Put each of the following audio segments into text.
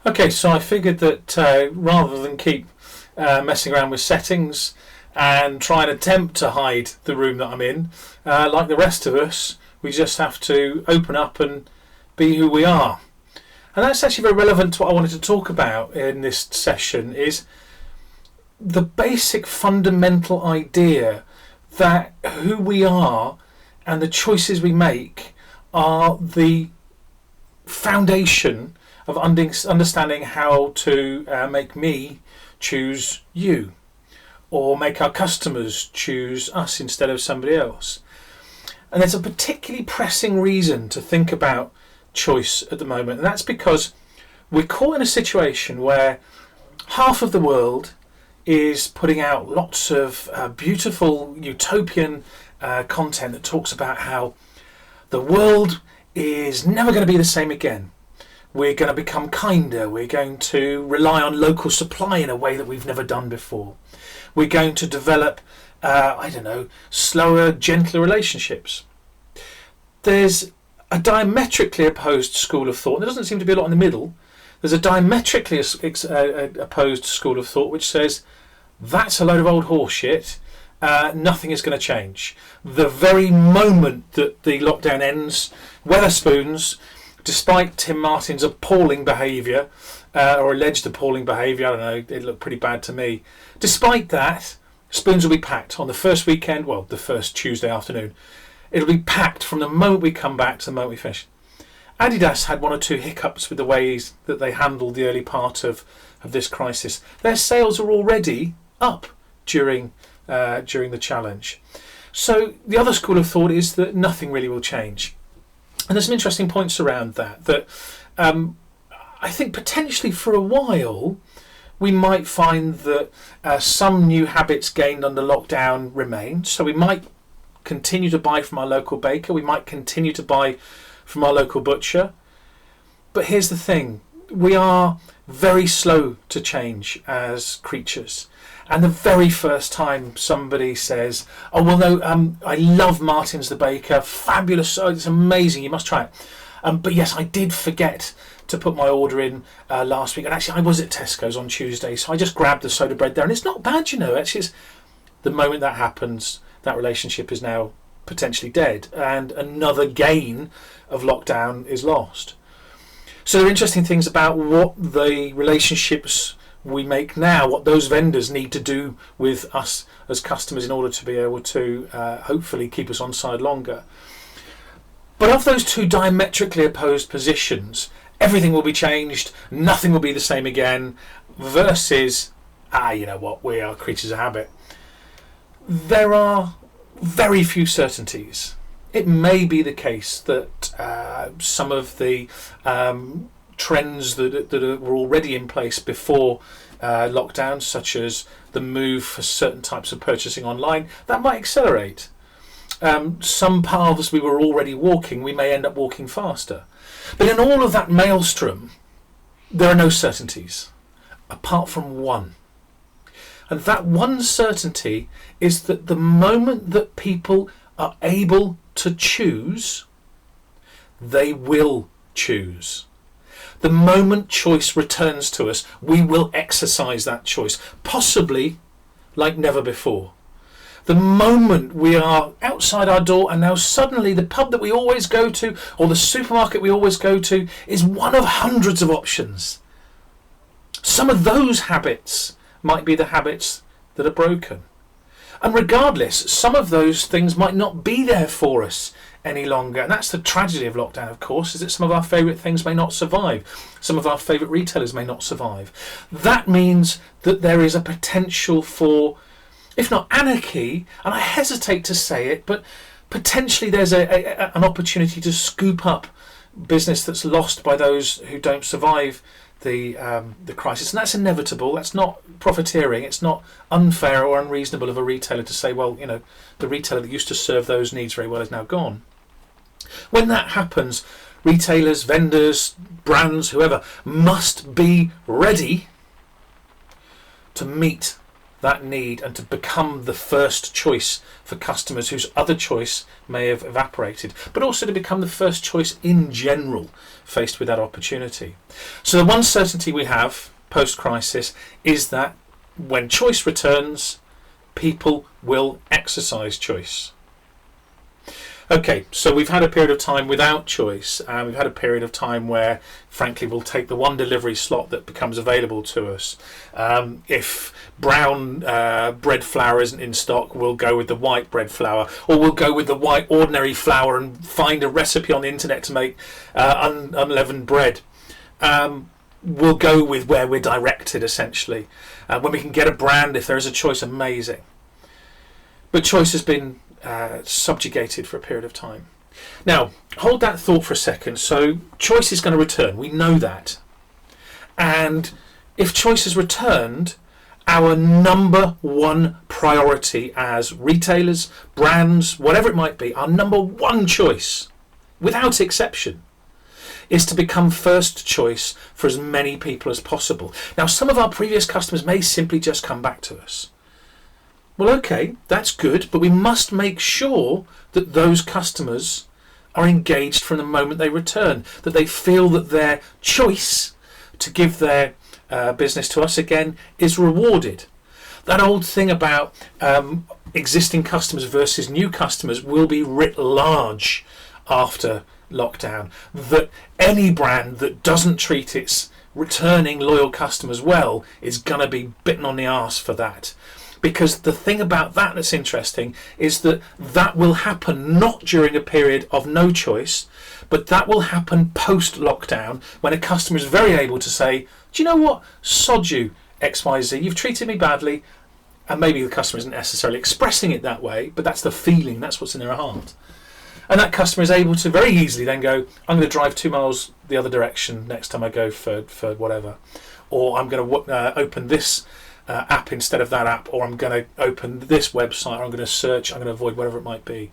Okay, so I figured that rather than keep messing around with settings and try and attempt to hide the room that I'm in, like the rest of us, we just have to open up and be who we are. And that's actually very relevant to what I wanted to talk about in this session, is the basic fundamental idea that who we are and the choices we make are the foundation of understanding how to make me choose you, or make our customers choose us instead of somebody else. And there's a particularly pressing reason to think about choice at the moment, and that's because we're caught in a situation where half of the world is putting out lots of beautiful utopian content that talks about how the world is never going to be the same again. We're going to become kinder. We're going to rely on local supply in a way that we've never done before. We're going to develop, slower, gentler relationships. There's a diametrically opposed school of thought. There doesn't seem to be a lot in the middle. There's a diametrically opposed school of thought which says that's a load of old horseshit. Nothing is going to change. The very moment that the lockdown ends, Wetherspoons, despite Tim Martin's appalling behaviour, or alleged appalling behaviour, I don't know, it looked pretty bad to me. Despite that, spoons will be packed on the first weekend, well, the first Tuesday afternoon. It'll be packed from the moment we come back to the moment we finish. Adidas had one or two hiccups with the ways that they handled the early part of this crisis. Their sales are already up during the challenge. So the other school of thought is that nothing really will change. And there's some interesting points around that I think potentially for a while we might find that some new habits gained under lockdown remain. So we might continue to buy from our local baker, we might continue to buy from our local butcher. But here's the thing, we are very slow to change as creatures. And the very first time somebody says, oh, well, no, I love Martin's the baker, fabulous, oh, it's amazing, you must try it. But yes, I did forget to put my order in last week. And actually, I was at Tesco's on Tuesday, so I just grabbed the soda bread there. And it's not bad, you know. Actually, the moment that happens, that relationship is now potentially dead. And another gain of lockdown is lost. So there are interesting things about what the relationships we make now, what those vendors need to do with us as customers in order to be able to hopefully keep us on side longer. But of those two diametrically opposed positions, everything will be changed, nothing will be the same again, versus, you know what, we are creatures of habit. There are very few certainties. It may be the case that some of the trends that were already in place before lockdown, such as the move for certain types of purchasing online, that might accelerate. Some paths we were already walking, we may end up walking faster. But in all of that maelstrom, there are no certainties, apart from one. And that one certainty is that the moment that people are able to choose, they will choose. The moment choice returns to us, we will exercise that choice, possibly like never before. The moment we are outside our door and now suddenly the pub that we always go to or the supermarket we always go to is one of hundreds of options. Some of those habits might be the habits that are broken. And regardless, some of those things might not be there for us any longer. And that's the tragedy of lockdown, of course, is that some of our favourite things may not survive. Some of our favourite retailers may not survive. That means that there is a potential for, if not anarchy, and I hesitate to say it, but potentially there's an opportunity to scoop up business that's lost by those who don't survive the crisis. And that's inevitable. That's not profiteering. It's not unfair or unreasonable of a retailer to say, well, you know, the retailer that used to serve those needs very well is now gone. When that happens, retailers, vendors, brands, whoever, must be ready to meet that need and to become the first choice for customers whose other choice may have evaporated, but also to become the first choice in general faced with that opportunity. So the one certainty we have post-crisis is that when choice returns, people will exercise choice. Okay, so we've had a period of time without choice, and we've had a period of time where, frankly, we'll take the one delivery slot that becomes available to us. If brown bread flour isn't in stock, we'll go with the white bread flour, or we'll go with the white ordinary flour and find a recipe on the internet to make unleavened bread. We'll go with where we're directed, essentially. When we can get a brand, if there is a choice, amazing. But choice has been subjugated for a period of time. Now, hold that thought for a second. So choice is going to return. We know that. And if choice is returned, our number one priority as retailers, brands, whatever it might be, our number one choice, without exception, is to become first choice for as many people as possible. Now, some of our previous customers may simply just come back to us. Well, okay, that's good, but we must make sure that those customers are engaged from the moment they return, that they feel that their choice to give their business to us again is rewarded. That old thing about existing customers versus new customers will be writ large after lockdown, that any brand that doesn't treat its returning loyal customers well is going to be bitten on the arse for that. Because the thing about that that's interesting is that that will happen not during a period of no choice, but that will happen post-lockdown when a customer is very able to say, do you know what, sod you, XYZ, you've treated me badly. And maybe the customer isn't necessarily expressing it that way, but that's the feeling, that's what's in their heart. And that customer is able to very easily then go, I'm going to drive 2 miles the other direction next time I go for whatever. Or I'm going to open this app instead of that app, or I'm going to open this website, or I'm going to search, I'm going to avoid whatever it might be.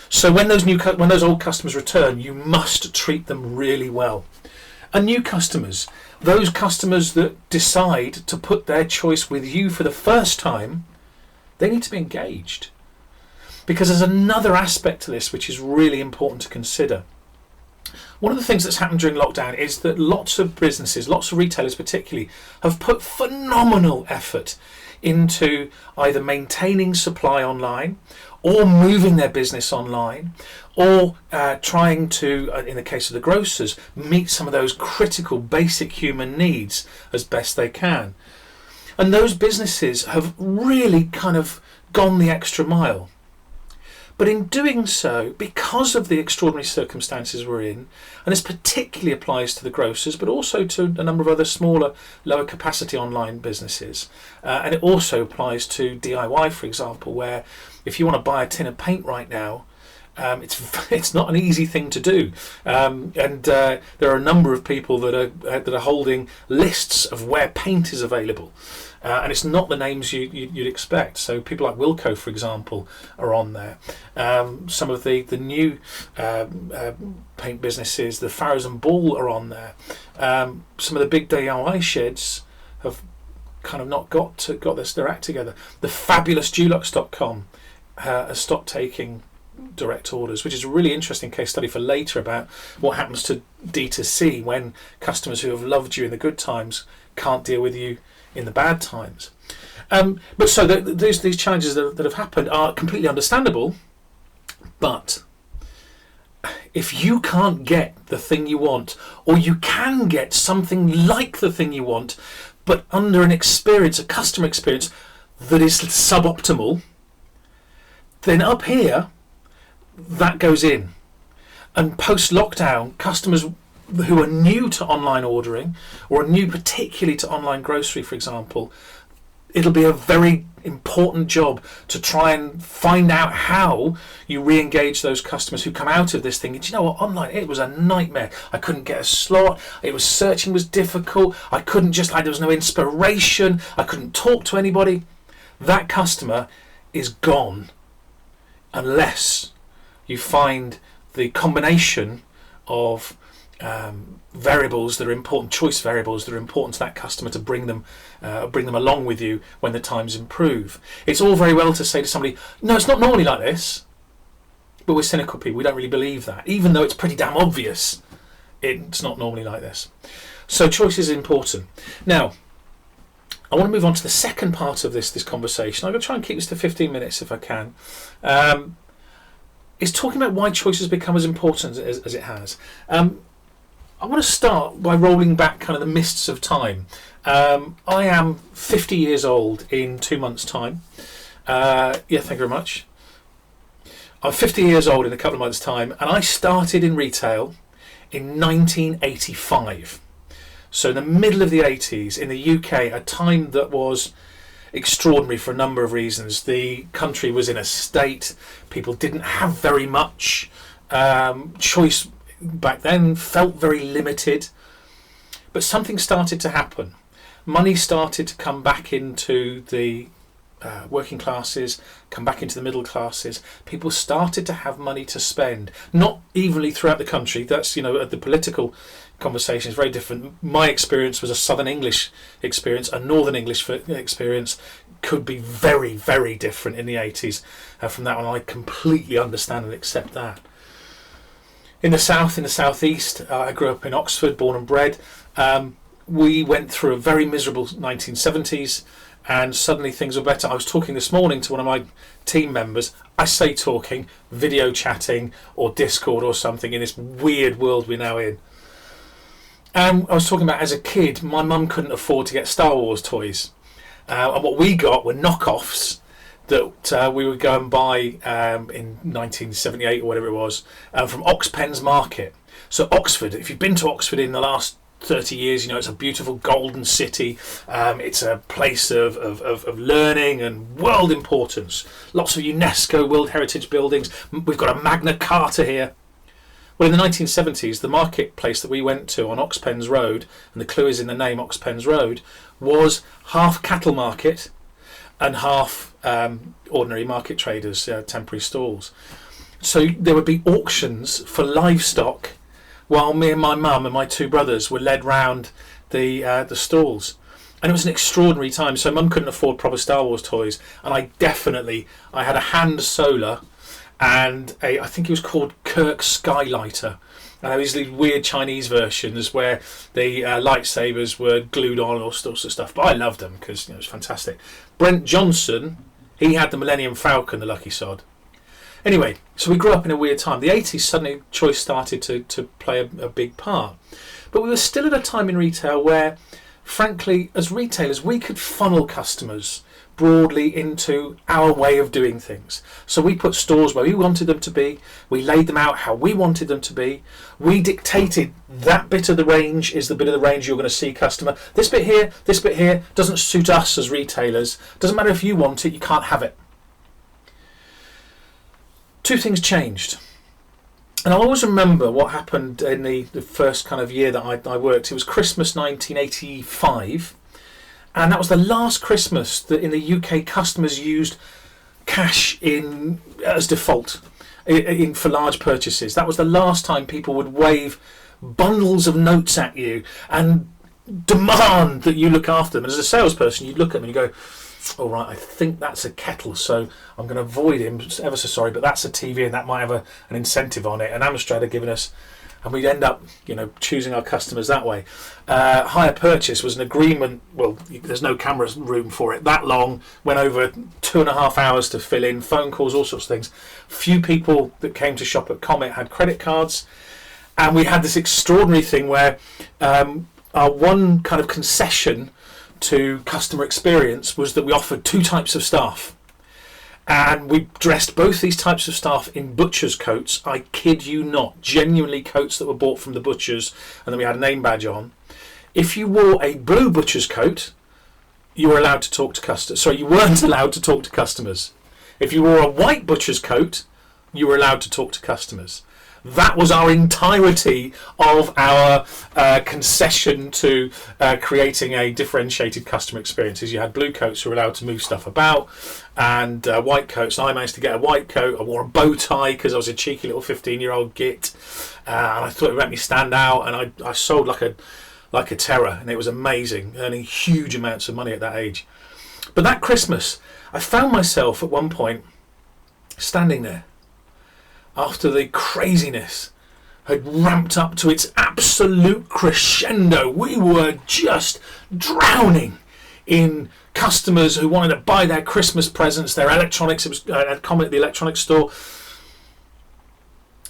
So when those old customers return, you must treat them really well. And new customers, those customers that decide to put their choice with you for the first time, they need to be engaged. Because there's another aspect to this which is really important to consider. One of the things that's happened during lockdown is that lots of businesses, lots of retailers particularly, have put phenomenal effort into either maintaining supply online or moving their business online, or trying to, in the case of the grocers, meet some of those critical basic human needs as best they can. And those businesses have really kind of gone the extra mile. But in doing so, because of the extraordinary circumstances we're in, and this particularly applies to the grocers, but also to a number of other smaller, lower capacity online businesses, and it also applies to DIY, for example, where if you want to buy a tin of paint right now, it's not an easy thing to do, and there are a number of people that are holding lists of where paint is available. And it's not the names you'd expect. So people like Wilco, for example, are on there. Some of the new paint businesses, the Farrows and Ball, are on there. Some of the big DIY sheds have kind of not got their act together. The fabulous Dulux.com has stopped taking direct orders, which is a really interesting case study for later about what happens to D2C when customers who have loved you in the good times can't deal with you in the bad times. But so these challenges that have happened are completely understandable, but if you can't get the thing you want, or you can get something like the thing you want, but under a customer experience that is suboptimal, then up here, that goes in. And post-lockdown, customers who are new to online ordering, or are new particularly to online grocery, for example, it'll be a very important job to try and find out how you re-engage those customers who come out of this thing. Do you know what? Online, it was a nightmare. I couldn't get a slot. Searching was difficult. There was no inspiration. I couldn't talk to anybody. That customer is gone unless you find the combination of variables that are important, choice variables that are important to that customer to bring them along with you when the times improve. It's all very well to say to somebody, no, it's not normally like this, but we're cynical people. We don't really believe that, even though it's pretty damn obvious it's not normally like this. So choice is important. Now, I want to move on to the second part of this conversation. I'm going to try and keep this to 15 minutes if I can. It's talking about why choice has become as important as it has. I want to start by rolling back kind of the mists of time. I am 50 years old in 2 months' time. Thank you very much. I'm 50 years old in a couple of months' time, and I started in retail in 1985. So in the middle of the 80s in the UK, a time that was extraordinary for a number of reasons. The country was in a state, people didn't have very much. Choice back then felt very limited. But something started to happen. Money started to come back into the working classes, come back into the middle classes. People started to have money to spend, not evenly throughout the country. That's, the political conversation is very different. My experience was a Southern English experience. A Northern English experience could be very, very different in the 80s from that one. I completely understand and accept that. In the south, in the southeast, I grew up in Oxford, born and bred. We went through a very miserable 1970s, and suddenly things were better. I was talking this morning to one of my team members. I say talking, video chatting or Discord or something in this weird world we're now in. And I was talking about, as a kid, my mum couldn't afford to get Star Wars toys. And what we got were knockoffs that we would go and buy in 1978 or whatever it was, from Oxpen's Market. So Oxford, if you've been to Oxford in the last 30 years, it's a beautiful golden city. It's a place of learning and world importance. Lots of UNESCO World Heritage buildings. We've got a Magna Carta here. Well, in the 1970s, the marketplace that we went to on Oxpen's Road, and the clue is in the name Oxpen's Road, was half cattle market and half ordinary market traders, temporary stalls. So there would be auctions for livestock while me and my mum and my two brothers were led round the stalls. And it was an extraordinary time. So mum couldn't afford proper Star Wars toys, and I had a hand solar and I think it was called Kirk Skylighter. And there was these weird Chinese versions where the lightsabers were glued on, all sorts of stuff. But I loved them because it was fantastic. Brent Johnson, he had the Millennium Falcon, the lucky sod. Anyway, so we grew up in a weird time. The 80s, suddenly choice started to play a big part. But we were still at a time in retail where, frankly, as retailers, we could funnel customers broadly into our way of doing things. So we put stores where we wanted them to be. We laid them out how we wanted them to be. We dictated that bit of the range is the bit of the range you're going to see, customer. This bit here doesn't suit us as retailers. Doesn't matter if you want it, you can't have it. Two things changed. And I always remember what happened in the first kind of year that I worked. It was Christmas 1985. And that was the last Christmas that in the UK customers used cash as default for large purchases. That was the last time people would wave bundles of notes at you and demand that you look after them. And as a salesperson, you'd look at them and you go, all right, I think that's a kettle, so I'm going to avoid him, ever so sorry, but that's a TV and that might have an incentive on it. And Amstrad had given us, and we'd end up, choosing our customers that way. Hire purchase was an agreement. Well, there's no camera room for it. That long, went over 2.5 hours to fill in, phone calls, all sorts of things. Few people that came to shop at Comet had credit cards, and we had this extraordinary thing where our one kind of concession to customer experience was that we offered two types of staff. And we dressed both these types of staff in butcher's coats. I kid you not, genuinely coats that were bought from the butchers, and then we had a name badge on. If you wore a blue butcher's coat, you were allowed to talk to customers. Sorry, you weren't allowed to talk to customers. If you wore a white butcher's coat, you were allowed to talk to customers. That was our entirety of our concession to creating a differentiated customer experience. You had blue coats who were allowed to move stuff about, and white coats. And I managed to get a white coat. I wore a bow tie because I was a cheeky little 15-year-old git, and I thought it would make me stand out. And I sold like a terror, and it was amazing, earning huge amounts of money at that age. But that Christmas, I found myself at one point standing there after the craziness had ramped up to its absolute crescendo. We were just drowning in customers who wanted to buy their Christmas presents, their electronics. It was a comment at the electronics store.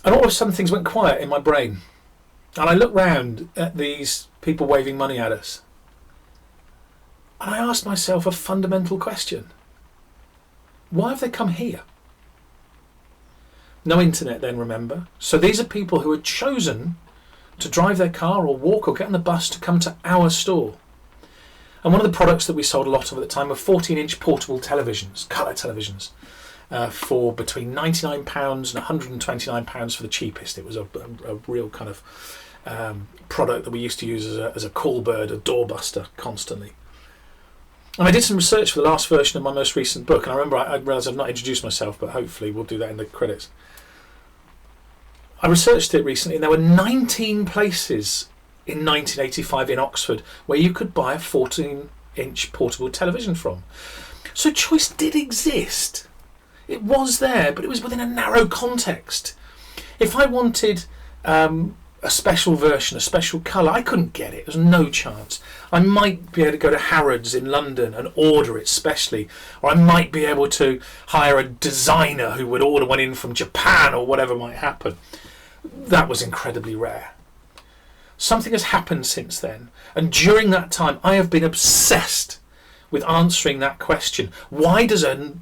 And all of a sudden things went quiet in my brain. And I looked round at these people waving money at us. And I asked myself a fundamental question. Why have they come here? No internet then, remember. So these are people who had chosen to drive their car or walk or get on the bus to come to our store. And one of the products that we sold a lot of at the time were 14-inch portable televisions, colour televisions, for between £99 and £129 for the cheapest. It was a real kind of product that we used to use as a call bird, a doorbuster, constantly. And I did some research for the last version of my most recent book, and I remember I realised I've not introduced myself, but hopefully we'll do that in the credits. I researched it recently, and there were 19 places in 1985 in Oxford where you could buy a 14-inch portable television from. So choice did exist. It was there, but it was within a narrow context. If I wanted a special version, a special colour, I couldn't get it. There was no chance. I might be able to go to Harrods in London and order it specially, or I might be able to hire a designer who would order one in from Japan or whatever might happen. That was incredibly rare. Something has happened since then, and during that time I have been obsessed with answering that question. Why does an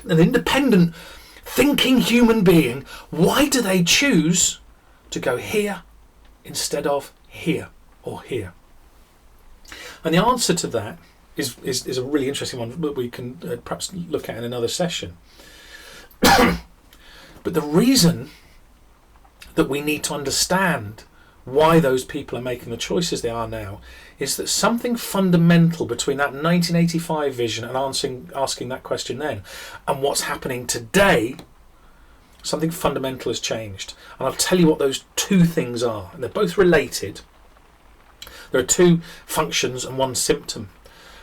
independent thinking human being, why do they choose to go here instead of here or here? And the answer to that is a really interesting one that we can perhaps look at in another session. But the reason that we need to understand why those people are making the choices they are now is that something fundamental between that 1985 vision and asking that question then and what's happening today, something fundamental has changed. And I'll tell you what those two things are. And they're both related. There are two functions and one symptom.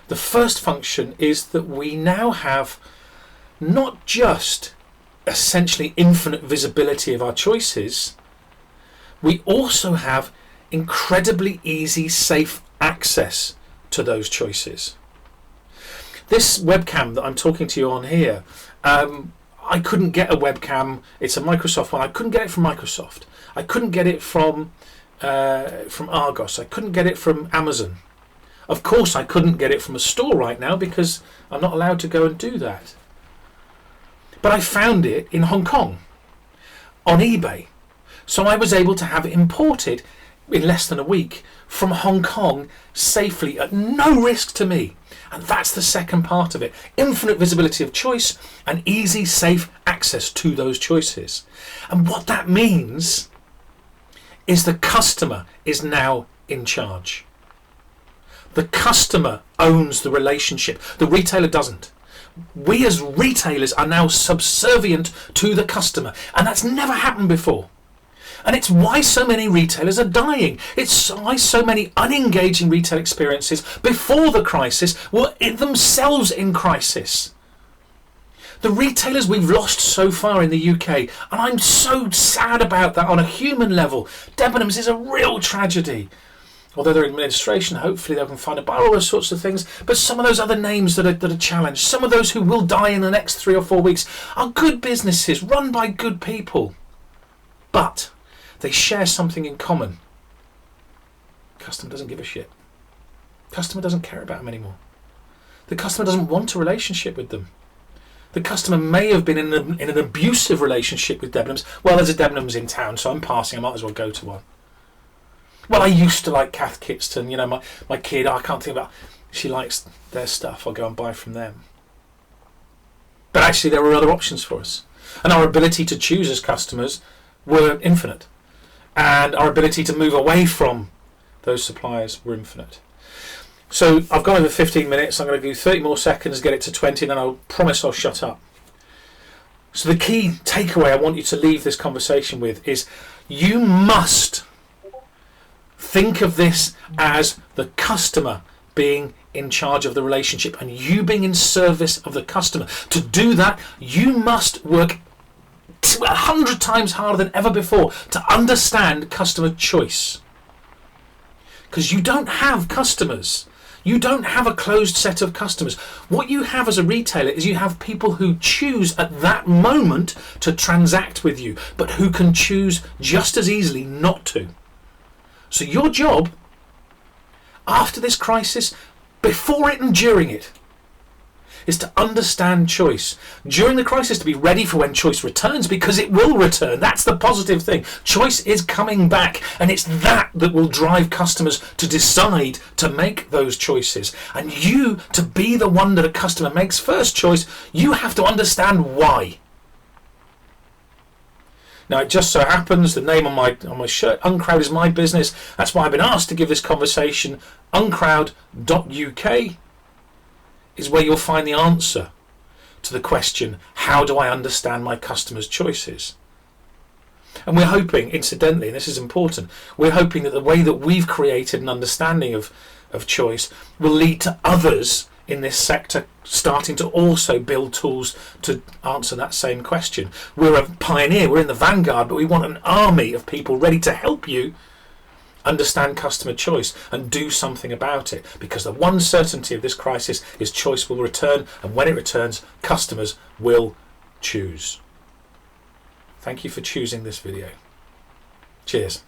The first function is that we now have not just essentially infinite visibility of our choices, we also have incredibly easy, safe access to those choices. This webcam that I'm talking to you on here, I couldn't get a webcam. It's a Microsoft one. I couldn't get it from Microsoft. I couldn't get it from Argos. I couldn't get it from Amazon. Of course, I couldn't get it from a store right now because I'm not allowed to go and do that. But I found it in Hong Kong on eBay. So I was able to have it imported in less than a week from Hong Kong safely at no risk to me. And that's the second part of it. Infinite visibility of choice and easy, safe access to those choices. And what that means is the customer is now in charge. The customer owns the relationship. The retailer doesn't. We as retailers are now subservient to the customer. And that's never happened before. And it's why so many retailers are dying. It's why so many unengaging retail experiences before the crisis were themselves in crisis. The retailers we've lost so far in the UK, and I'm so sad about that on a human level. Debenhams is a real tragedy. Although they're in administration, hopefully they can find a buyer, all those sorts of things. But some of those other names that are challenged, some of those who will die in the next 3 or 4 weeks, are good businesses run by good people. But they share something in common. Customer doesn't give a shit. Customer doesn't care about them anymore. The customer doesn't want a relationship with them. The customer may have been in an abusive relationship with Debenhams. Well, there's a Debenhams in town, so I'm passing. I might as well go to one. Well, I used to like Kath Kitston. You know, my kid, I can't think about. She likes their stuff. I'll go and buy from them. But actually, there were other options for us. And our ability to choose as customers were infinite, and our ability to move away from those suppliers were infinite. So I've gone over 15 minutes. I'm going to do 30 more seconds, get it to 20, and then I'll promise I'll shut up. So the key takeaway I want you to leave this conversation with is you must think of this as the customer being in charge of the relationship and you being in service of the customer. To do that, you must work 100 times harder than ever before to understand customer choice. Because you don't have customers. You don't have a closed set of customers. What you have as a retailer is you have people who choose at that moment to transact with you, but who can choose just as easily not to. So your job, after this crisis, before it and during it, is to understand choice. During the crisis, to be ready for when choice returns, because it will return. That's the positive thing. Choice is coming back, and it's that will drive customers to decide to make those choices. And you, to be the one that a customer makes first choice, you have to understand why. Now, it just so happens the name on my shirt, Uncrowd, is my business. That's why I've been asked to give this conversation. Uncrowd.uk is where you'll find the answer to the question, how do I understand my customers' choices? And we're hoping, incidentally, and this is important, we're hoping that the way that we've created an understanding of choice will lead to others in this sector starting to also build tools to answer that same question. We're a pioneer, we're in the vanguard, but we want an army of people ready to help you understand customer choice and do something about it, because the one certainty of this crisis is choice will return, and when it returns, customers will choose. Thank you for choosing this video. Cheers.